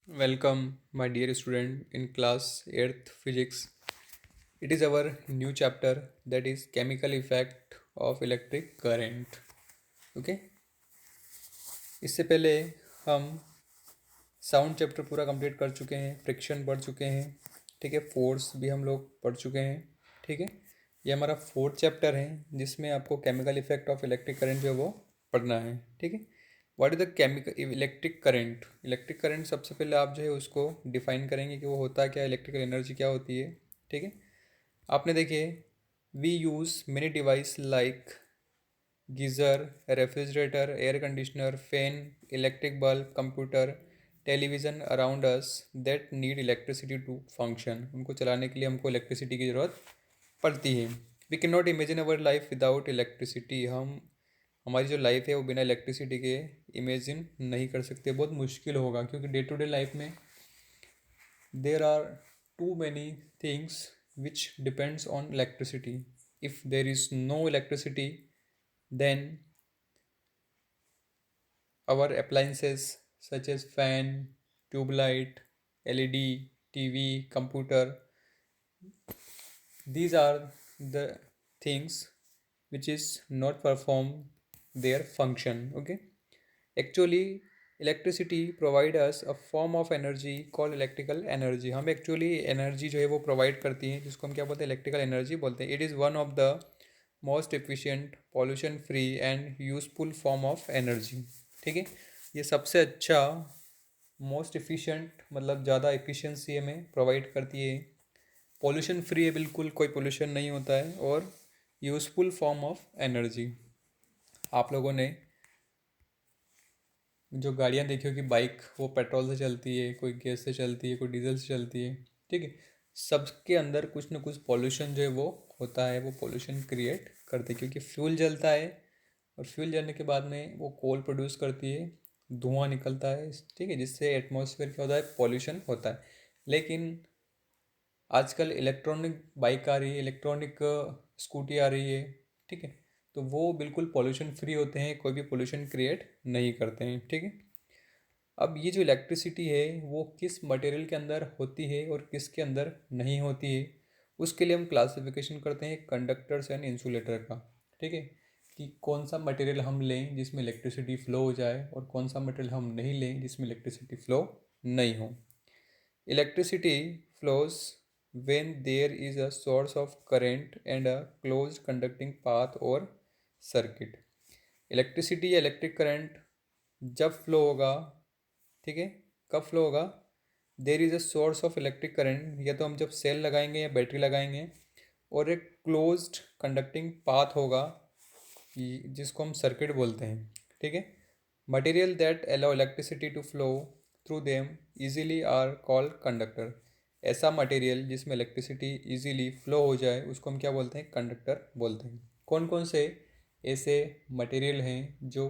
Welcome, my dear student in class 8th physics. It is our new chapter that is chemical effect of electric current. Okay, इससे पहले हम sound chapter पूरा complete कर चुके हैं, friction पढ़ चुके हैं, ठीक है, फोर्स भी हम लोग पढ़ चुके हैं, ठीक है। ये हमारा फोर्थ चैप्टर है जिसमें आपको chemical effect of electric current जो है वो पढ़ना है, ठीक है। What is the chemical electric current? Electric current सबसे पहले आप जो है उसको डिफाइन करेंगे कि वो होता क्या, इलेक्ट्रिकल एनर्जी क्या होती है, ठीक है। आपने देखिए, we use many device like geyser, refrigerator, air conditioner, fan, electric bulb, computer, television around us that need electricity to function. उनको चलाने के लिए हमको इलेक्ट्रिसिटी की ज़रूरत पड़ती है। We can not imagine our life without electricity. हम हमारी जो लाइफ है वो बिना इलेक्ट्रिसिटी के इमेजिन नहीं कर सकते, बहुत मुश्किल होगा, क्योंकि डे टू डे लाइफ में there are too many things which depends on electricity. If there is no electricity, then our appliances such as fan, tube light, LED, TV, computer, these are the things which is not perform their function. Okay, actually electricity provide us a form of energy called electrical energy. हम actually energy जो है वो provide करती हैं, जिसको हम क्या बोलते हैं, इलेक्ट्रिकल एनर्जी बोलते हैं। It is one of the most efficient, pollution free and useful form of energy, ठीक है। ये सबसे अच्छा, मोस्ट एफिशिएंट मतलब ज़्यादा एफिशिएंसी हमें प्रोवाइड करती है, पॉल्यूशन फ्री है, बिल्कुल कोई पोल्यूशन नहीं होता है, और यूज़फुल फॉर्म ऑफ एनर्जी। आप लोगों ने जो गाड़ियाँ देखी होगी, बाइक, वो पेट्रोल से चलती है, कोई गैस से चलती है, कोई डीजल से चलती है, ठीक है। सबके अंदर कुछ ना कुछ पॉल्यूशन जो है वो होता है, वो पॉल्यूशन क्रिएट करते हैं, क्योंकि फ्यूल जलता है, और फ्यूल जलने के बाद में वो कोल प्रोड्यूस करती है, धुआं निकलता है, ठीक है, जिससे एटमॉस्फेयर क्या होता है, पॉल्यूशन होता है। लेकिन आजकल इलेक्ट्रॉनिक बाइक आ रही है, इलेक्ट्रॉनिक स्कूटी आ रही है, ठीक है, तो वो बिल्कुल पॉल्यूशन फ्री होते हैं, कोई भी पॉल्यूशन क्रिएट नहीं करते हैं, ठीक है। अब ये जो इलेक्ट्रिसिटी है वो किस मटेरियल के अंदर होती है और किसके अंदर नहीं होती है, उसके लिए हम क्लासिफिकेशन करते हैं कंडक्टर्स एंड इंसुलेटर का, ठीक है, कि कौन सा मटेरियल हम लें जिसमें इलेक्ट्रिसिटी फ़्लो हो जाए और कौन सा मटेरियल हम नहीं लें जिसमें इलेक्ट्रिसिटी फ़्लो नहीं हो। Electricity flows when there is a source of current and a closed conducting path or circuit. Electricity या इलेक्ट्रिक करंट जब फ्लो होगा, ठीक है, कब फ्लो होगा, there is a source of electric current, या तो हम जब सेल लगाएंगे या बैटरी लगाएंगे, और एक क्लोज्ड कंडक्टिंग पाथ होगा जिसको हम सर्किट बोलते हैं, ठीक है। Material that allow electricity to flow through them easily are called conductor. ऐसा मटेरियल जिसमें इलेक्ट्रिसिटी इजीली फ्लो हो जाए उसको हम क्या बोलते हैं, कंडक्टर बोलते हैं। कौन कौन से ऐसे मटेरियल हैं जो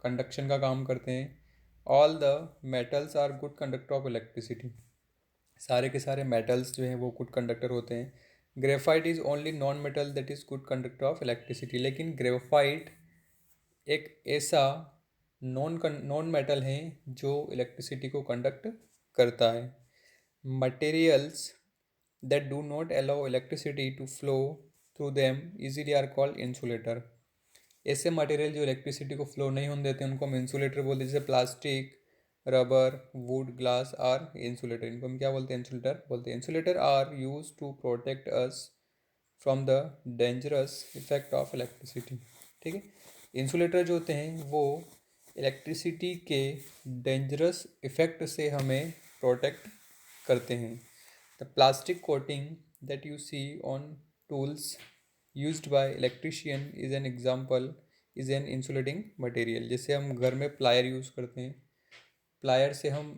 कंडक्शन का काम करते हैं? All the metals are good conductor of electricity. सारे के सारे मेटल्स जो हैं वो गुड कंडक्टर होते हैं। Graphite is only non metal that is good conductor of electricity. लेकिन ग्रेफाइट एक ऐसा नॉन मेटल है जो इलेक्ट्रिसिटी को कंडक्ट करता है। Materials that do not allow electricity to flow through them easily are called insulator. ऐसे मटेरियल जो इलेक्ट्रिसिटी को फ्लो नहीं होने देते उनको हम इंसुलेटर बोलते हैं, जैसे plastic, rubber, wood, glass are insulator. इनको हम क्या बोलते हैं, इंसुलेटर बोलते हैं। Insulator are use to protect us from the dangerous effect of electricity, ठीक है। इंसुलेटर जो होते हैं वो इलेक्ट्रिसिटी के डेंजरस इफेक्ट से हमें प्रोटेक्ट करते हैं। The plastic coating that you see on tools used by electrician is an example is an insulating material. जैसे हम घर में प्लायर यूज़ करते हैं, प्लायर से हम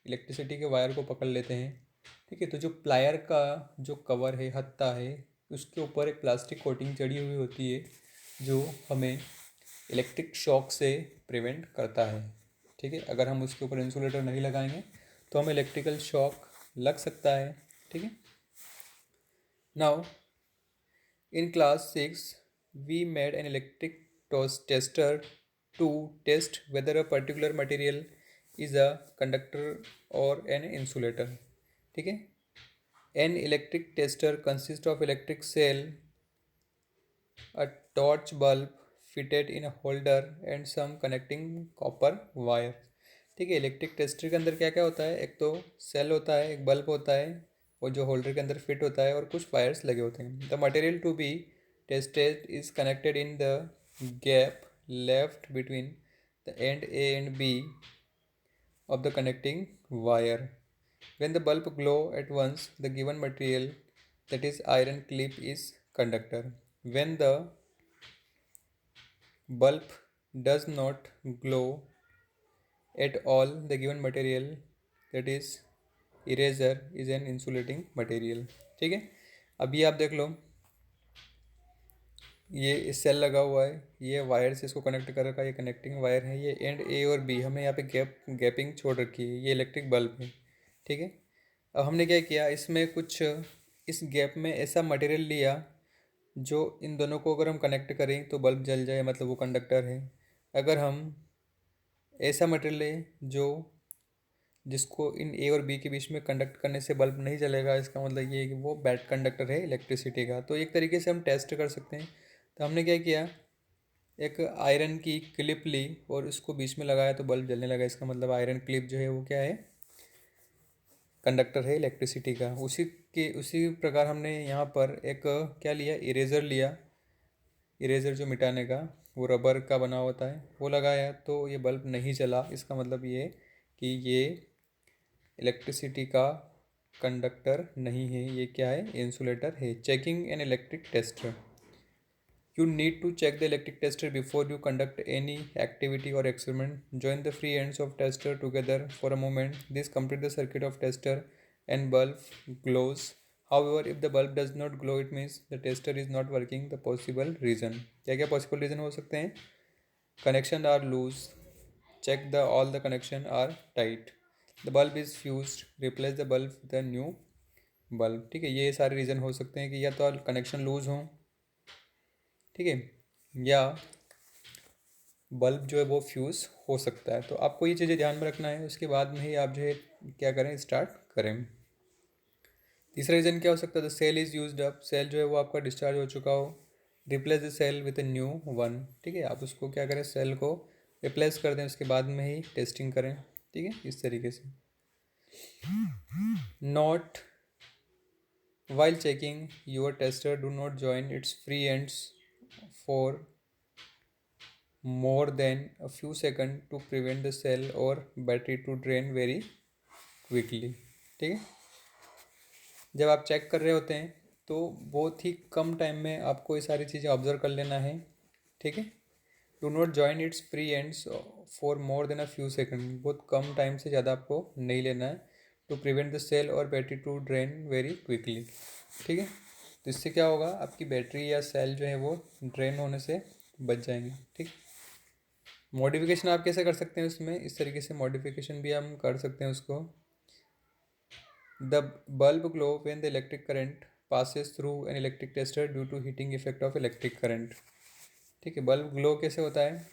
इलेक्ट्रिसिटी के वायर को पकड़ लेते हैं, ठीक है, तो जो प्लायर का जो कवर है, हत्ता है, उसके ऊपर एक प्लास्टिक कोटिंग चढ़ी हुई होती है जो हमें इलेक्ट्रिक शॉक से प्रिवेंट करता है, ठीक है। अगर हम उसके ऊपर इंसुलेटर नहीं लगाएंगे तो हमें इलेक्ट्रिकल शॉक लग सकता है, ठीक है। Now in class 6, we made an electric tester to test whether a particular material is a conductor or an insulator. ठीक है। An electric tester consist of electric cell, a torch bulb fitted in a holder and some connecting copper wire। ठीक है। Electric tester के अंदर क्या क्या होता है, एक तो सेल होता है, एक बल्ब होता है, और जो होल्डर के अंदर फिट होता है, और कुछ वायर्स लगे होते हैं। The material to be tested is connected in the gap left between the end A and B of the connecting wire. When the bulb glow at once, the given material, that is iron clip, is conductor. When the bulb does not glow at all, the given material, that is eraser, is an insulating material। ठीक है। अभी आप देख लो, ये cell लगा हुआ है, ये वायर से इसको कनेक्ट कर रखा है, ये कनेक्टिंग वायर है, ये एंड ए और बी हमने यहाँ पे गैपिंग छोड़ रखी है, ये इलेक्ट्रिक बल्ब है। ठीक है। अब हमने क्या किया, इसमें कुछ इस गैप में ऐसा मटेरियल लिया जो इन दोनों को अगर हम कनेक्ट करें तो बल्ब जल जाए, मतलब वो कंडक्टर है। अगर हम ऐसा मटेरियल लें जो जिसको इन ए और बी के बीच में कंडक्ट करने से बल्ब नहीं जलेगा, इसका मतलब ये है कि वो बैड कंडक्टर है इलेक्ट्रिसिटी का। तो एक तरीके से हम टेस्ट कर सकते हैं। तो हमने क्या किया, एक आयरन की क्लिप ली और उसको बीच में लगाया तो बल्ब जलने लगा। इसका मतलब आयरन क्लिप जो है वो क्या है, कंडक्टर है इलेक्ट्रिसिटी का। उसी प्रकार हमने यहाँ पर एक क्या लिया, इरेज़र लिया। इरेज़र जो मिटाने का, वो रबर का बना होता है, वो लगाया तो ये बल्ब नहीं जला। इसका मतलब ये कि ये इलेक्ट्रिसिटी का कंडक्टर नहीं है, ये क्या है, इंसुलेटर है। Checking N electric tester. You need to check the electric tester before you conduct any activity or experiment. Join the free ends of tester together for a moment. This complete the circuit of tester and bulb glows. However, if the bulb does not glow, it means the tester is not working. The possible reason, क्या क्या possible reason हो सकते हैं, connection are loose, check the all the connection are tight, the bulb is fused, replace the bulb with a new bulb। ठीक है। ये सारे reason हो सकते हैं कि या तो कनेक्शन लूज़ हो, ठीक है, या बल्ब जो है वो फ्यूज़ हो सकता है। तो आपको ये चीज़ें ध्यान में रखना है, उसके बाद में ही आप जो है क्या करें, स्टार्ट करें। तीसरा रीज़न क्या हो सकता है, the cell is used up. Cell जो है वो आपका डिस्चार्ज हो चुका हो, replace the cell with a new one. ठीक है। आप उसको क्या करें, सेल को रिप्लेस कर दें, उसके बाद में ही टेस्टिंग करें। ठीक है, इस तरीके से। Not while checking your tester, do not join its free ends for more than a few seconds to prevent the cell or battery to drain very quickly। ठीक है। जब आप चेक कर रहे होते हैं तो बहुत ही कम टाइम में आपको ये सारी चीज़ें ऑब्जर्व कर लेना है। ठीक है। Do not join its free ends for more than a few second. बहुत कम टाइम से ज़्यादा आपको नहीं लेना है। To prevent the cell or battery to drain very quickly. ठीक है। तो इससे क्या होगा, आपकी बैटरी या सेल जो है वो ड्रेन होने से बच जाएंगे। ठीक। मॉडिफिकेशन आप कैसे कर सकते हैं उसमें, इस तरीके से मॉडिफिकेशन भी हम कर सकते हैं उसको। The bulb glow when the electric current passes through an electric tester due to heating effect of electric current. ठीक है। बल्ब ग्लो कैसे होता है,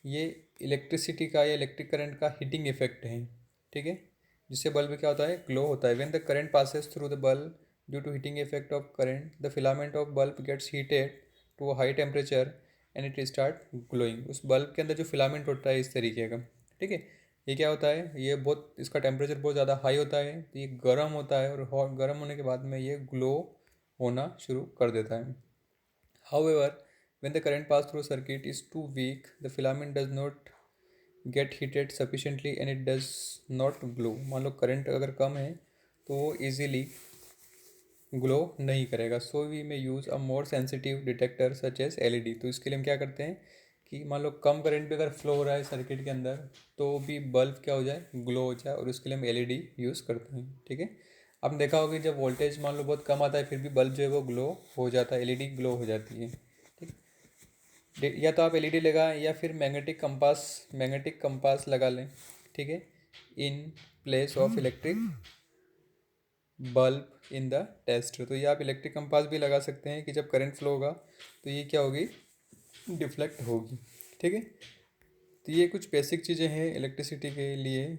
ये इलेक्ट्रिसिटी का या इलेक्ट्रिक करंट का हीटिंग इफेक्ट है। ठीक है। जिससे बल्ब क्या होता है, ग्लो होता है। When the current passes through the bulb due to heating effect of current, the filament of bulb gets heated to a high temperature and it start glowing. उस बल्ब के अंदर जो फिलामेंट होता है इस तरीके का, ठीक है, ये क्या होता है, ये बहुत, इसका टेम्परेचर बहुत ज़्यादा हाई होता है, तो ये गर्म होता है, और गर्म होने के बाद में ये ग्लो होना शुरू कर देता है। However, when the current pass through circuit is too weak, the filament does not get heated sufficiently and it does not glow। मान लो करंट अगर कम है तो वो easily ग्लो नहीं करेगा। So we may use a more sensitive detector such as LED. तो इसके लिए हम क्या करते हैं कि मान लो कम करंट भी अगर फ्लो हो रहा है सर्किट के अंदर तो भी बल्ब क्या हो जाए, ग्लो हो जाए, और उसके लिए हम एलईडी यूज़ करते हैं। ठीक है। आपने देखा होगा जब वोल्टेज मान लो बहुत कम आता है फिर भी बल्ब जो है वो ग्लो हो जाता है, एलईडी ग्लो हो जाती है। ठीक। या तो आप एलईडी लगाएं या फिर मैग्नेटिक कंपास लगा लें। ठीक है। In place of electric bulb in the test. तो ये आप इलेक्ट्रिक कंपास भी लगा सकते हैं कि जब करंट फ्लो होगा तो ये क्या होगी, डिफ्लेक्ट होगी। ठीक है। तो ये कुछ बेसिक चीज़ें हैं इलेक्ट्रिसिटी के लिए,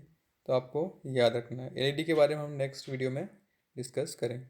तो आपको याद रखना है। एलईडी के बारे में हम नेक्स्ट वीडियो में डिस्कस करेंगे।